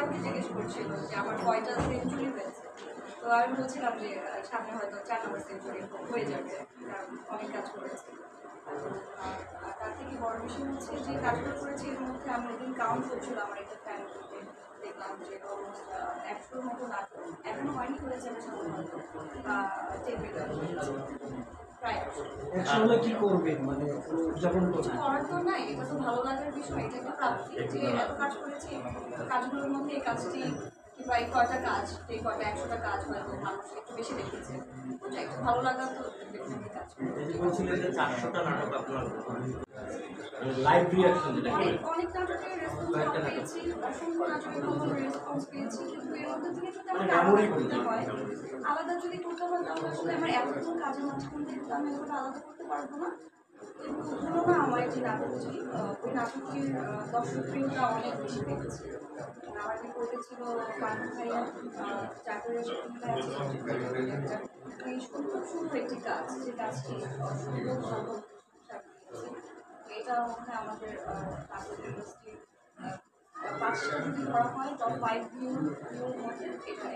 আমাকে জিজ্ঞেস করছিল যে আমার কয়টা সেঞ্চুরি হয়েছে। তো আমি বলছিলাম যে সামনে হয়তো 4 নম্বর সেঞ্চুরি হয়ে যাবে, কারণ অনেক কাজ করেছি। আর তার থেকে বড় বিষয় হচ্ছে যে কাজগুলো করেছি এর মধ্যে আমি একদিন কাউন্ট করছিলাম আমার একটা ফ্যান গ্রুপে, দেখলাম যে অলমোস্ট 100-র মতো নাটক এখনো হয়নি, হয়ে যাবে সাধারণত, বা টেলিভিশন প্রায় আসলে কি করবেন মানে উদযাপন কিছু করবেন? করার তো নাই, এটা তো ভালো লাগার বিষয়, এটা একটা প্রাপ্তি যে এত কাজ করেছি, কাজগুলোর মধ্যে এই কাজটি কিংবা এই কয়টা কাজ, এই কয়টা 100টা কাজ হয়তো মানুষ একটু বেশি দেখেছে, ওটা একটু ভালো লাগা তো ডেফিনেটলি কাজ করে। বলছিলেন যে 400টা নাটক আপনার লাইভ রিয়াকশন যেটা অনেক অনেক নাটকের রেসপন্স পেয়েছি, অসংখ্য নাটকের কমন রেসপন্স পেয়েছি, কিন্তু এর মধ্যে থেকে যদি আমাকে আলাদা করতে হয়, আলাদা যদি করতে হয় তাহলে আসলে আমার এতক্ষণ কাজের মাঝখান থেকে তো আমি এগুলো আলাদা করতে পারবো না। কিন্তু পুরোনো আমার যে নাটকটি, ওই নাটকটির দর্শকপ্রিয়তা অনেক বেশি পেয়েছে। আমার যে করেছিল পানু ভাইয়া, চাকরির এই সুন্দর সুন্দর একটি কাজ, যে কাজটি সুন্দর ভালো এটা মনে হয় আমাদের নাটক ইন্ডাস্ট্রির 5টা যদি ধরা হয় টপ 5 ভিউর মধ্যে এটা